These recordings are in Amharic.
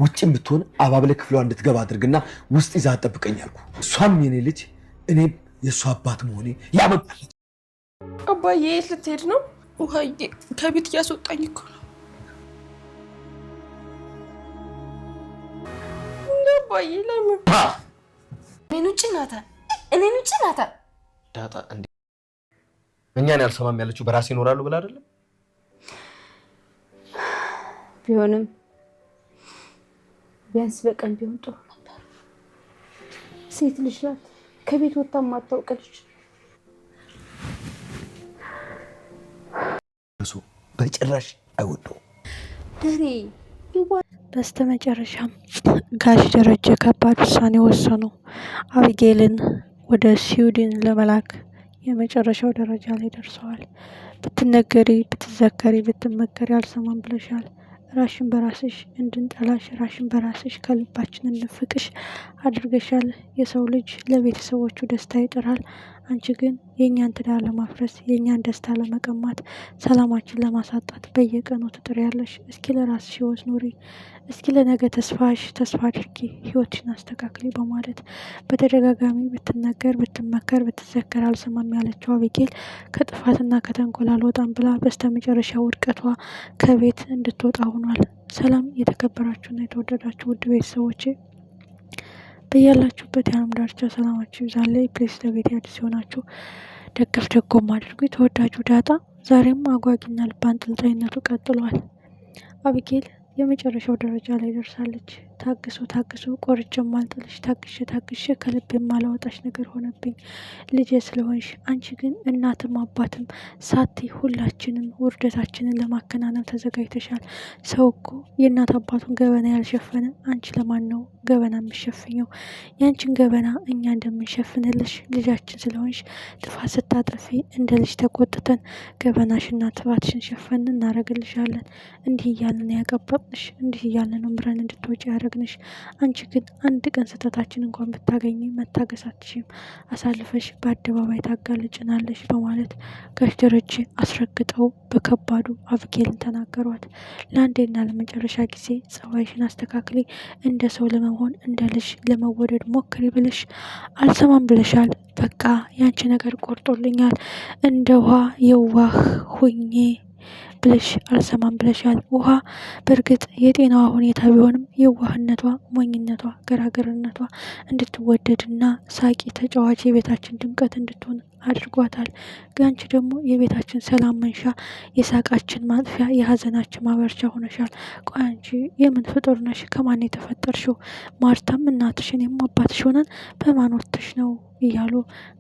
ውጭም ብትሆን አባብለ ክፍሏ እንድትገባ አድርግና ውስጥ ይዛ ጠብቀኝ አልኩ። እሷም የኔ ልጅ እኔም የእሷ አባት መሆኔ ያመጣለች። አባዬ የት ልትሄድ ነው? ውሃዬ ከቤት እያስወጣኝ እኮ ነው። አባዬ ለምን? እኔን ውጭ ናታን፣ እኔን ውጭ ናታን። ዳጣ እንዴ እኛን ያልሰማም ያለችው በራሴ ይኖራሉ ብላ አይደለም? ቢሆንም ቢያንስ በቀን ቢሆን ጥሩ ነበር። ሴት ልጅ ናት፣ ከቤት ወጣ ማታውቅ ልጅ። እሱ በጭራሽ አይወደውም። ደሬ በስተመጨረሻም ጋሽ ደረጀ ከባድ ውሳኔ ወሰኑ። አቢጌልን ወደ ስዊድን ለመላክ የመጨረሻው ደረጃ ላይ ደርሰዋል። ብትነገሪ፣ ብትዘከሪ፣ ብትመከሪ አልሰማም ብለሻል። ራሽን በራስሽ እንድንጠላሽ፣ ራሽን በራስሽ ከልባችን እንፍቅሽ አድርገሻል። የሰው ልጅ ለቤተሰቦቹ ደስታ ይጥራል። አንቺ ግን የእኛን ትዳር ለማፍረስ፣ የእኛን ደስታ ለመቀማት፣ ሰላማችን ለማሳጣት በየቀኑ ትጥሪያለሽ። እስኪ ለራስሽ ህይወት ኑሪ። እስኪ ለነገ ተስፋሽ ተስፋ አድርጊ፣ ህይወትሽን አስተካክሊ በማለት በተደጋጋሚ ብትነገር፣ ብትመከር፣ ብትዘከር አልሰማም ያለችው አቢጌል ከጥፋትና ከተንኮል አልወጣም ብላ በስተመጨረሻ ውድቀቷ ከቤት እንድትወጣ ሆኗል። ሰላም የተከበራችሁና የተወደዳችሁ ውድ ቤተሰቦቼ በያላችሁበት የዓለም ዳርቻ ሰላማችሁ ይብዛልኝ። ፕሌስ ለቤት አዲስ ሲሆናችሁ ደገፍ ደጎም አድርጉ። ተወዳጁ ዳጣ ዛሬም አጓጊና ልብ አንጠልጣይነቱ ቀጥሏል። አቢጌል የመጨረሻው ደረጃ ላይ ደርሳለች። ታግሶ ታግሶ ቆርጬ ማልጥልሽ፣ ታግሼ ታግሼ ከልብ የማላወጣሽ ነገር ሆነብኝ ልጄ ስለሆንሽ። አንቺ ግን እናትም አባትም ሳቲ ሁላችንም ውርደታችንን ለማከናነብ ተዘጋጅተሻል። ሰው እኮ የእናት አባቱን ገበና ያልሸፈነ አንቺ ለማን ነው ገበና የምሸፍኘው? ያንቺን ገበና እኛ እንደምንሸፍንልሽ ልጃችን ስለሆንሽ ጥፋት ስታጠፊ እንደ ልጅ ተቆጥተን ገበናሽና ጥፋትሽን ሸፈን እናደርግልሻለን። እንዲህ እያልን ያቀበጥንሽ፣ እንዲህ እያልን ነው ምረን እንድትወጪ ያደረግንሽ። አንቺ ግን አንድ ቀን ስህተታችን እንኳን ብታገኝ መታገስ አትችይም። አሳልፈሽ በአደባባይ ታጋልጭናለሽ በማለት ጋሽ ደረጀ አስረግጠው በከባዱ አቢጌልን ተናገሯት። ለአንዴና ለመጨረሻ ጊዜ ጸባይሽን አስተካክሊ፣ እንደ ሰው ለመሆን እንደ ልጅ ለመወደድ ሞክሪ ብልሽ አልሰማም ብለሻል። በቃ ያንቺ ነገር ቆርጦልኛል፣ እንደ ውሃ የዋህ ሁኜ ብለሽ አልሰማም ብለሻል። ውሃ በእርግጥ የጤናዋ ሁኔታ ቢሆንም የዋህነቷ፣ ሞኝነቷ፣ ገራገርነቷ እንድትወደድና ሳቂ ተጫዋች የቤታችን ድምቀት እንድትሆን አድርጓታል። ጋንቺ ደግሞ የቤታችን ሰላም መንሻ፣ የሳቃችን ማጥፊያ፣ የሀዘናችን ማበርቻ ሆነሻል። ቆይ አንቺ የምን ፍጡር ነሽ? ከማን የተፈጠርሽው? ማርታም እናትሽ እኔም አባትሽ ሆነን በማን ወጥተሽ ነው እያሉ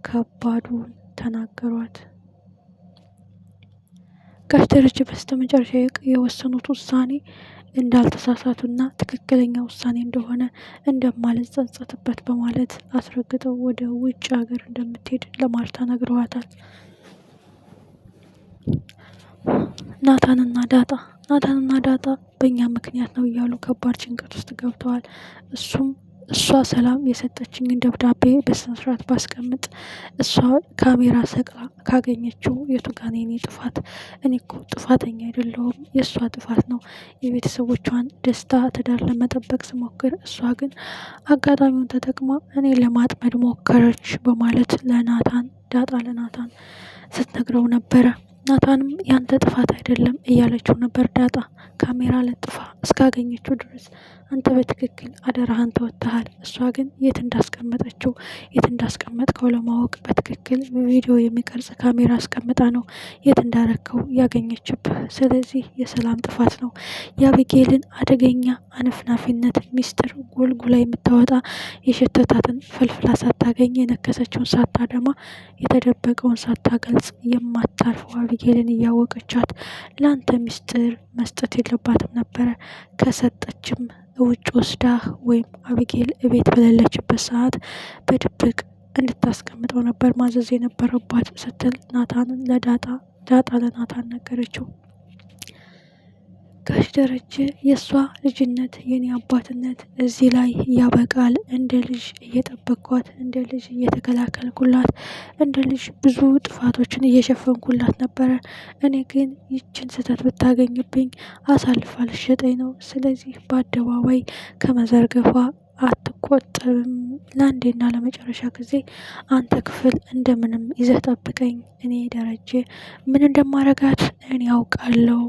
ከባዱን ተናገሯት። ጋሽ ደረጀ በስተመጨረሻ የወሰኑት ውሳኔ እንዳልተሳሳቱና ትክክለኛ ውሳኔ እንደሆነ እንደማልጸጸትበት በማለት አስረግጠው ወደ ውጭ ሀገር እንደምትሄድ ለማርታ ነግረዋታል። ናታንና ዳጣ በእኛ ምክንያት ነው እያሉ ከባድ ጭንቀት ውስጥ ገብተዋል። እሷ ሰላም የሰጠችኝን ደብዳቤ በስነስርዓት ባስቀምጥ እሷ ካሜራ ሰቅላ ካገኘችው የቱ ጋ ነው የኔ ጥፋት? እኔ እኮ ጥፋተኛ አይደለሁም፣ የእሷ ጥፋት ነው። የቤተሰቦቿን ደስታ ትዳር ለመጠበቅ ስሞክር እሷ ግን አጋጣሚውን ተጠቅማ እኔ ለማጥመድ ሞከረች በማለት ዳጣ ለናታን ስትነግረው ነበረ። ናታንም ያንተ ጥፋት አይደለም እያለችው ነበር። ዳጣ ካሜራ ለጥፋ እስካገኘችው ድረስ አንተ በትክክል አደራህን ተወጥተሃል። እሷ ግን የት እንዳስቀመጥከው ለማወቅ በትክክል ቪዲዮ የሚቀርጽ ካሜራ አስቀምጣ ነው የት እንዳረከው ያገኘችብህ። ስለዚህ የሰላም ጥፋት ነው። የአቢጌልን አደገኛ አነፍናፊነት ሚስጥር ጎልጉላ የምታወጣ የሸተታትን ፈልፍላ ሳታገኝ የነከሰችውን ሳታደማ የተደበቀውን ሳታገልጽ የማታርፈው አቢጌልን እያወቀቻት ለአንተ ሚስጥር መስጠት የለባትም ነበረ። ከሰጠችም ውጭ ወስዳ ወይም አቢጌል እቤት በሌለችበት ሰዓት በድብቅ እንድታስቀምጠው ነበር ማዘዝ የነበረባት ስትል ዳጣ ለናታን ነገረችው። ጋሽ ደረጀ የእሷ ልጅነት የኔ አባትነት እዚህ ላይ ያበቃል። እንደ ልጅ እየጠበቅኳት፣ እንደ ልጅ እየተከላከልኩላት፣ እንደ ልጅ ብዙ ጥፋቶችን እየሸፈንኩላት ነበረ። እኔ ግን ይችን ስህተት ብታገኝብኝ አሳልፋ ልሸጠኝ ነው። ስለዚህ በአደባባይ ከመዘርገፏ አትቆጠብም። ለአንዴና ለመጨረሻ ጊዜ አንተ ክፍል እንደምንም ይዘህ ጠብቀኝ። እኔ ደረጀ ምን እንደማረጋት እኔ ያውቃለሁ።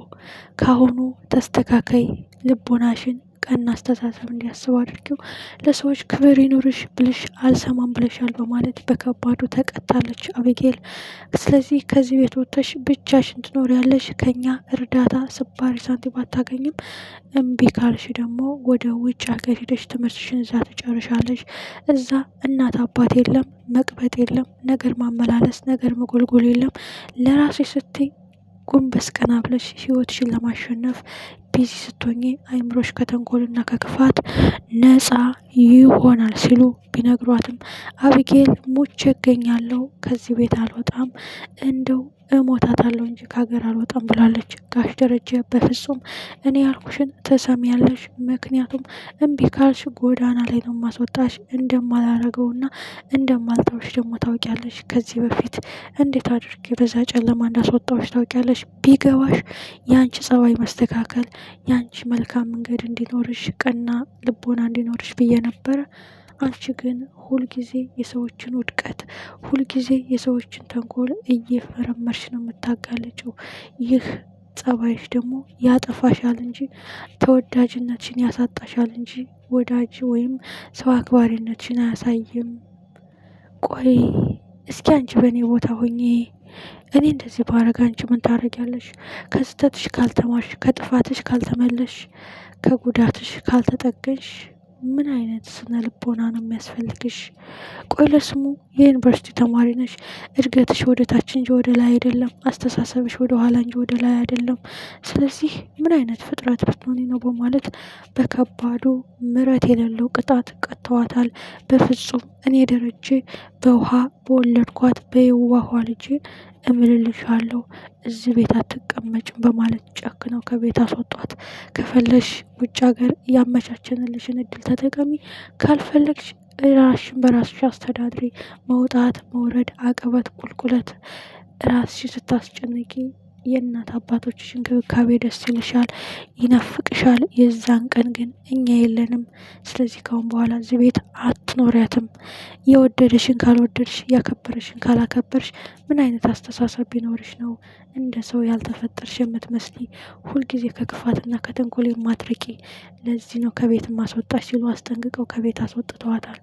ካሁኑ ተስተካከይ፣ ልቦናሽን ቀና አስተሳሰብ እንዲያስቡ አድርጊው። ለሰዎች ክብር ይኑርሽ ብልሽ አልሰማም ብለሻል በማለት በከባዱ ተቀጣለች አቢጌል። ስለዚህ ከዚህ ቤት ወጥተሽ ብቻሽን ትኖሪያለሽ። ከኛ እርዳታ ስባሪ ሳንቲም አታገኝም። እምቢ ካልሽ ደግሞ ወደ ውጭ ሀገር ሄደሽ ትምህርትሽን እዛ ትጨርሻለሽ። እዛ እናት አባት የለም፣ መቅበጥ የለም፣ ነገር ማመላለስ፣ ነገር መጎልጎል የለም። ለራስሽ ስትይ ጎንበስ ቀና ብለሽ ህይወትሽን ለማሸነፍ ቢዚ ስትሆኚ አይምሮሽ ከተንኮልና ከክፋት ነፃ ይሆናል ሲሉ ቢነግሯትም አቢጌል ሙቼ እገኛለሁ፣ ከዚህ ቤት አልወጣም፣ እንደው እሞታታለሁ እንጂ ከሀገር አልወጣም ብላለች። ጋሽ ደረጀ በፍጹም እኔ ያልኩሽን ትሰሚያለሽ፣ ምክንያቱም እምቢ ካልሽ ጎዳና ላይ ነው ማስወጣሽ፣ እንደማላረገውና እንደማልተውሽ ደግሞ ታውቂያለሽ። ከዚህ በፊት እንዴት አድርጌ በዛ ጨለማ እንዳስወጣዎች ታውቂያለሽ። ቢገባሽ የአንቺ ጸባይ መስተካከል፣ የአንቺ መልካም መንገድ እንዲኖርሽ፣ ቀና ልቦና እንዲኖርሽ ብዬ ነበረ። አንቺ ግን ሁልጊዜ የሰዎችን ውድቀት፣ ሁልጊዜ የሰዎችን ተንኮል እየፈረመርሽ ነው የምታጋለጭው። ይህ ጸባይሽ ደግሞ ያጠፋሻል እንጂ ተወዳጅነትሽን ያሳጣሻል እንጂ ወዳጅ ወይም ሰው አክባሪነትሽን አያሳይም። ቆይ እስኪ አንቺ በእኔ ቦታ ሆኜ እኔ እንደዚህ ባረግ አንቺ ምን ታደርጊያለሽ? ከስህተትሽ ካልተማርሽ፣ ከጥፋትሽ ካልተመለሽ፣ ከጉዳትሽ ካልተጠገንሽ ምን አይነት ስነ ልቦና ነው የሚያስፈልግሽ? ቆይ ለስሙ የዩኒቨርሲቲ ተማሪ ነሽ። እድገትሽ ወደ ታች እንጂ ወደ ላይ አይደለም። አስተሳሰብሽ ወደ ኋላ እንጂ ወደ ላይ አይደለም። ስለዚህ ምን አይነት ፍጥረት ብትሆኒ ነው? በማለት በከባዱ ምሕረት የሌለው ቅጣት ቀጥተዋታል። በፍጹም እኔ ደረጀ በውሃ በወለድኳት በየዋኋ ልጄ እምልልሻለሁ እዚህ ቤት አትቀመጭም በማለት ጨክነው ከቤት አስወጧት። ከፈለሽ ውጭ ሀገር ያመቻቸንልሽን እድል ተጠቀሚ፣ ካልፈለግሽ ራስሽን በራስሽ አስተዳድሪ። መውጣት መውረድ፣ አቀበት ቁልቁለት ራስሽ ስታስጨንቂ የእናት አባቶችሽ እንክብካቤ ደስ ይልሻል፣ ይናፍቅሻል። የዛን ቀን ግን እኛ የለንም። ስለዚህ ካሁን በኋላ እዚህ ቤት አትኖሪያትም። የወደደሽን ካልወደድሽ፣ ያከበረሽን ካላከበርሽ ምን አይነት አስተሳሰብ ቢኖርሽ ነው እንደ ሰው ያልተፈጠርሽ የምትመስሊ? ሁልጊዜ ከክፋትና ከተንኮል የማትርቂ። ለዚህ ነው ከቤት ማስወጣሽ ሲሉ አስጠንቅቀው ከቤት አስወጥተዋታል።